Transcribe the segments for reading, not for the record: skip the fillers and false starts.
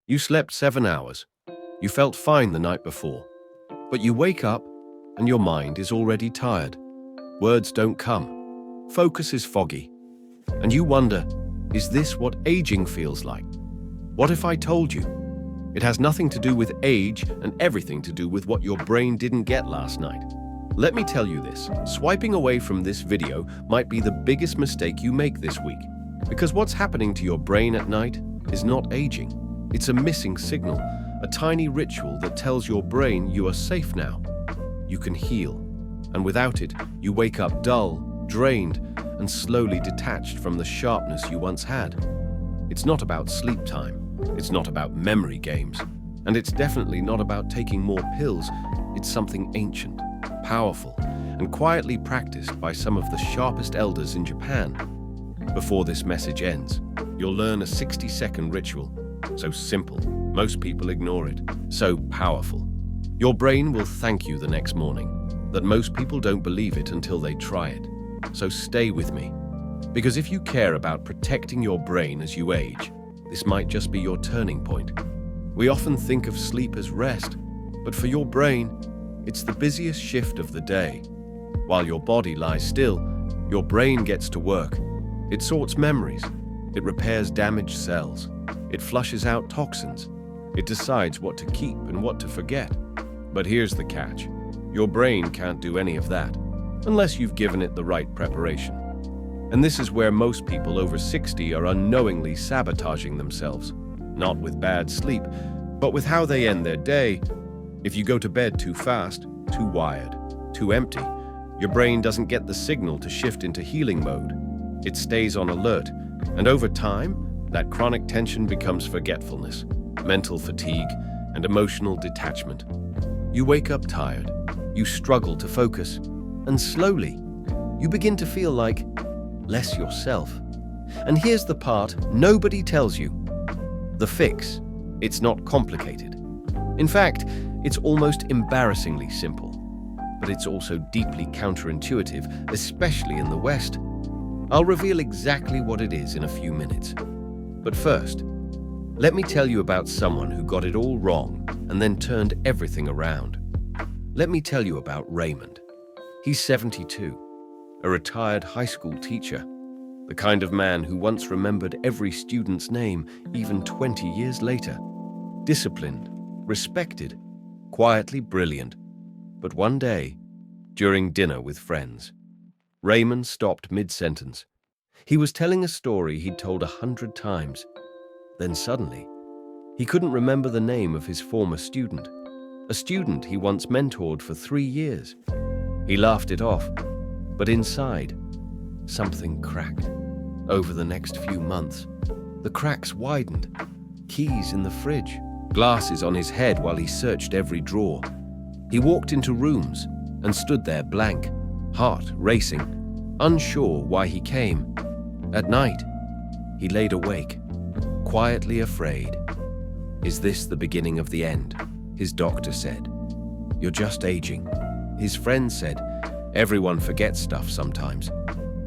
You slept 7 hours. You felt fine the night before. But you wake up and your mind is already tired. Words don't come. Focus is foggy. And you wonder, is this what aging feels like? What if I told you? It has nothing to do with age and everything to do with what your brain didn't get last night. Let me tell you this, swiping away from this video might be the biggest mistake you make this week. Because what's happening to your brain at night is not aging. It's a missing signal, a tiny ritual that tells your brain you are safe now. You can heal. And without it, you wake up dull, drained, and slowly detached from the sharpness you once had. It's not about sleep time. It's not about memory games. And it's definitely not about taking more pills. It's something ancient, powerful, and quietly practiced by some of the sharpest elders in Japan. Before this message ends, you'll learn a 60-second ritual. So simple, most people ignore it. So powerful. Your brain will thank you the next morning, that most people don't believe it until they try it. So stay with me. Because if you care about protecting your brain as you age, this might just be your turning point. We often think of sleep as rest, but for your brain, it's the busiest shift of the day. While your body lies still, your brain gets to work. It sorts memories. It repairs damaged cells. It flushes out toxins. It decides what to keep and what to forget. But here's the catch. Your brain can't do any of that, unless you've given it the right preparation. And this is where most people over 60 are unknowingly sabotaging themselves. Not with bad sleep, but with how they end their day. If you go to bed too fast, too wired, too empty, your brain doesn't get the signal to shift into healing mode. It stays on alert, and over time, that chronic tension becomes forgetfulness, mental fatigue, and emotional detachment. You wake up tired, you struggle to focus, and slowly, you begin to feel like less yourself. And here's the part nobody tells you. The fix. It's not complicated. In fact, it's almost embarrassingly simple. But it's also deeply counterintuitive, especially in the West. I'll reveal exactly what it is in a few minutes. But first, let me tell you about someone who got it all wrong and then turned everything around. Let me tell you about Raymond. He's 72, a retired high school teacher, the kind of man who once remembered every student's name even 20 years later. Disciplined, respected, quietly brilliant. But one day, during dinner with friends, Raymond stopped mid-sentence. He was telling a story he'd told 100 times. Then suddenly, he couldn't remember the name of his former student, a student he once mentored for 3 years. He laughed it off, but inside, something cracked. Over the next few months, the cracks widened. Keys in the fridge, glasses on his head while he searched every drawer. He walked into rooms and stood there blank, heart racing, unsure why he came. At night, he laid awake, quietly afraid. "Is this the beginning of the end?" his doctor said. "You're just aging." His friend said, "Everyone forgets stuff sometimes."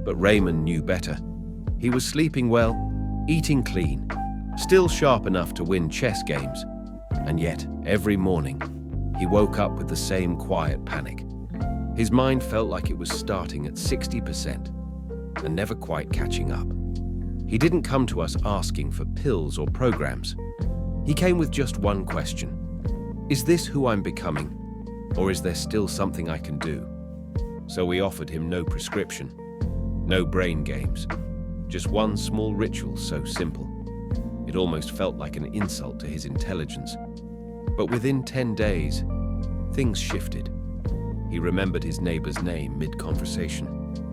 But Raymond knew better. He was sleeping well, eating clean, still sharp enough to win chess games. And yet, every morning, he woke up with the same quiet panic. His mind felt like it was starting at 60% and never quite catching up. He didn't come to us asking for pills or programs. He came with just one question. Is this who I'm becoming? Or is there still something I can do? So we offered him no prescription, no brain games, just one small ritual so simple. It almost felt like an insult to his intelligence. But within 10 days, things shifted. He remembered his neighbor's name mid-conversation.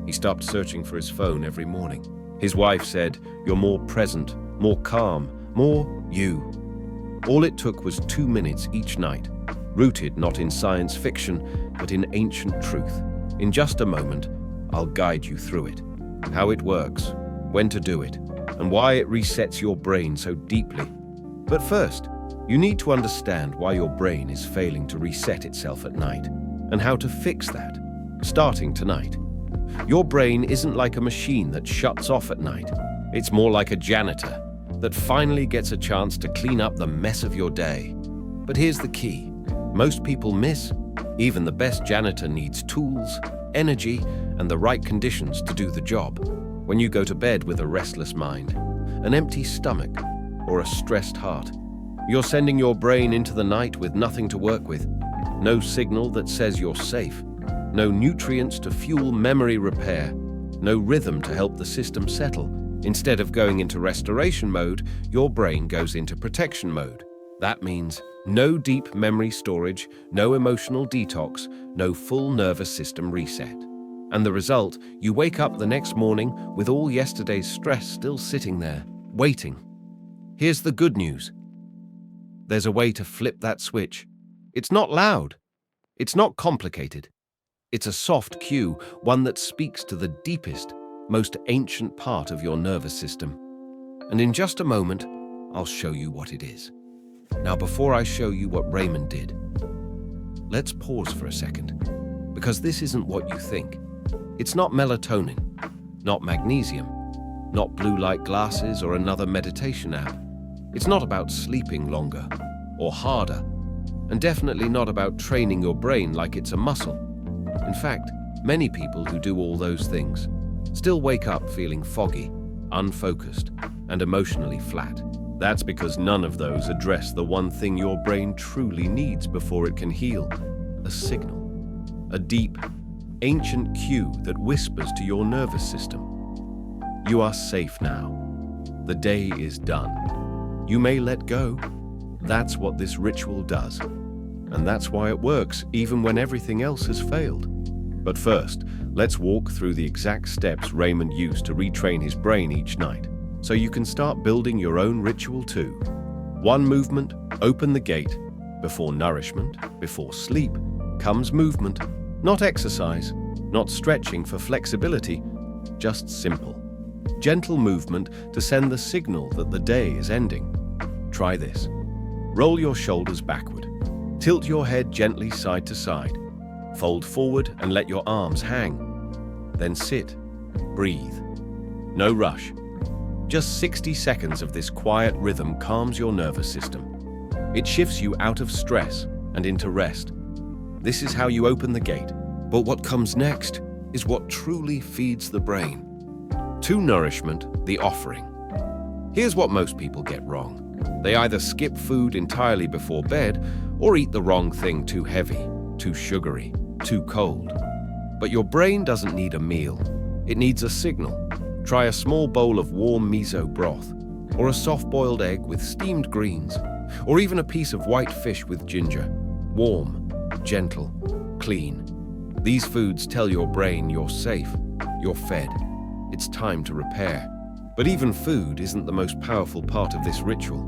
He stopped searching for his phone every morning. His wife said, "You're more present, more calm, more you." All it took was 2 minutes each night, rooted not in science fiction, but in ancient truth. In just a moment, I'll guide you through it. How it works, when to do it, and why it resets your brain so deeply. But first, you need to understand why your brain is failing to reset itself at night, and how to fix that, starting tonight. Your brain isn't like a machine that shuts off at night. It's more like a janitor, that finally gets a chance to clean up the mess of your day. But here's the key. Most people miss. Even the best janitor needs tools, energy, and the right conditions to do the job. When you go to bed with a restless mind, an empty stomach, or a stressed heart, you're sending your brain into the night with nothing to work with. No signal that says you're safe. No nutrients to fuel memory repair. No rhythm to help the system settle. Instead of going into restoration mode, your brain goes into protection mode. That means no deep memory storage, no emotional detox, no full nervous system reset. And the result, you wake up the next morning with all yesterday's stress still sitting there, waiting. Here's the good news. There's a way to flip that switch. It's not loud. It's not complicated. It's a soft cue, one that speaks to the deepest, most ancient part of your nervous system. And in just a moment, I'll show you what it is. Now, before I show you what Raymond did, let's pause for a second, because this isn't what you think. It's not melatonin, not magnesium, not blue light glasses or another meditation app. It's not about sleeping longer or harder, and definitely not about training your brain like it's a muscle. In fact, many people who do all those things still wake up feeling foggy, unfocused, and emotionally flat. That's because none of those address the one thing your brain truly needs before it can heal: a signal, a deep, ancient cue that whispers to your nervous system. You are safe now. The day is done. You may let go. That's what this ritual does. And that's why it works even when everything else has failed. But first, let's walk through the exact steps Raymond used to retrain his brain each night, so you can start building your own ritual too. One movement, open the gate. Before nourishment, before sleep, comes movement. Not exercise, not stretching for flexibility, just simple, gentle movement to send the signal that the day is ending. Try this. Roll your shoulders backward. Tilt your head gently side to side. Fold forward and let your arms hang. Then sit. Breathe. No rush. Just 60 seconds of this quiet rhythm calms your nervous system. It shifts you out of stress and into rest. This is how you open the gate. But what comes next is what truly feeds the brain. To nourishment, the offering. Here's what most people get wrong. They either skip food entirely before bed or eat the wrong thing: too heavy, too sugary, too cold. But your brain doesn't need a meal. It needs a signal. Try a small bowl of warm miso broth, or a soft-boiled egg with steamed greens, or even a piece of white fish with ginger. Warm, gentle, clean. These foods tell your brain you're safe, you're fed. It's time to repair. But even food isn't the most powerful part of this ritual.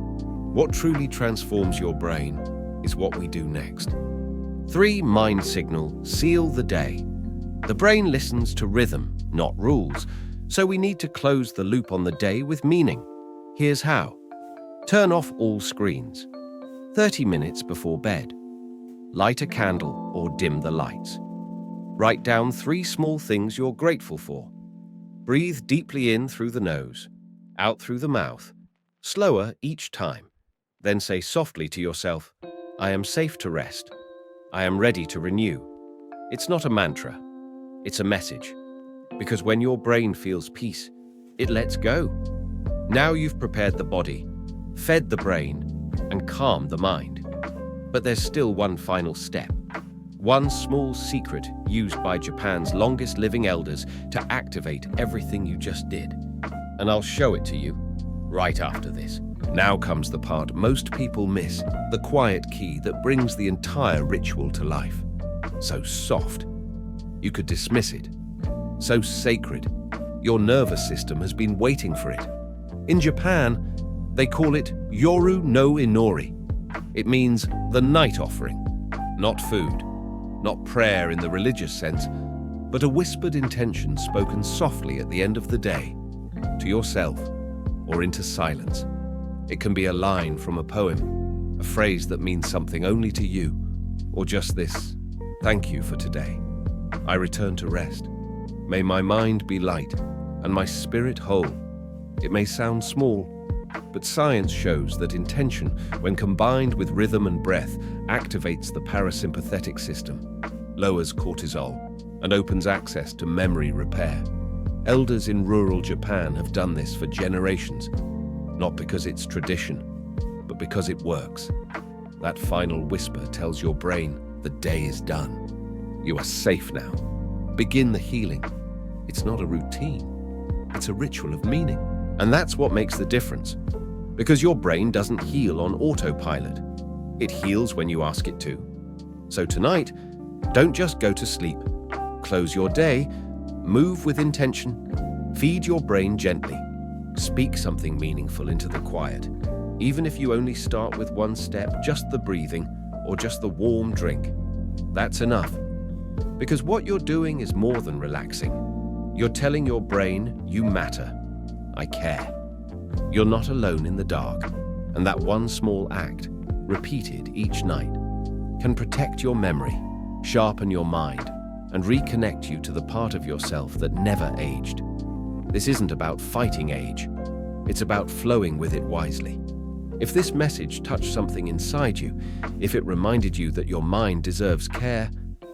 What truly transforms your brain is what we do next. 3 mind signal seal the day. The brain listens to rhythm, not rules, so we need to close the loop on the day with meaning. Here's how. Turn off all screens. 30 minutes before bed. Light a candle or dim the lights. Write down 3 small things you're grateful for. Breathe deeply in through the nose, out through the mouth, slower each time. Then say softly to yourself, I am safe to rest. I am ready to renew. It's not a mantra, it's a message. Because when your brain feels peace, it lets go. Now you've prepared the body, fed the brain, and calmed the mind. But there's still one final step. One small secret used by Japan's longest living elders to activate everything you just did. And I'll show it to you right after this. Now comes the part most people miss, the quiet key that brings the entire ritual to life. So soft, you could dismiss it. So sacred, your nervous system has been waiting for it. In Japan, they call it Yoru no Inori. It means the night offering, not food. Not prayer in the religious sense, but a whispered intention spoken softly at the end of the day, to yourself or into silence. It can be a line from a poem, a phrase that means something only to you, or just this: thank you for today. I return to rest. May my mind be light and my spirit whole. It may sound small, But science shows that intention, when combined with rhythm and breath, activates the parasympathetic system, lowers cortisol, and opens access to memory repair. Elders in rural Japan have done this for generations, not because it's tradition, but because it works. That final whisper tells your brain the day is done. You are safe now. Begin the healing. It's not a routine. It's a ritual of meaning. And that's what makes the difference. Because your brain doesn't heal on autopilot. It heals when you ask it to. So tonight, don't just go to sleep. Close your day, move with intention, feed your brain gently. Speak something meaningful into the quiet. Even if you only start with one step, just the breathing or just the warm drink. That's enough. Because what you're doing is more than relaxing. You're telling your brain, you matter. I care. You're not alone in the dark. And that one small act, repeated each night, can protect your memory, sharpen your mind, and reconnect you to the part of yourself that never aged. This isn't about fighting age. It's about flowing with it wisely. If this message touched something inside you, if it reminded you that your mind deserves care,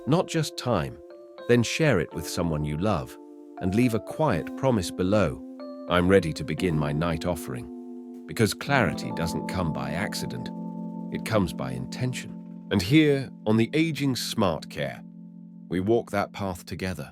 not just time, then share it with someone you love and leave a quiet promise below. I'm ready to begin my night offering. Because clarity doesn't come by accident. It comes by intention. And here, on the Aging Smart Care, we walk that path together.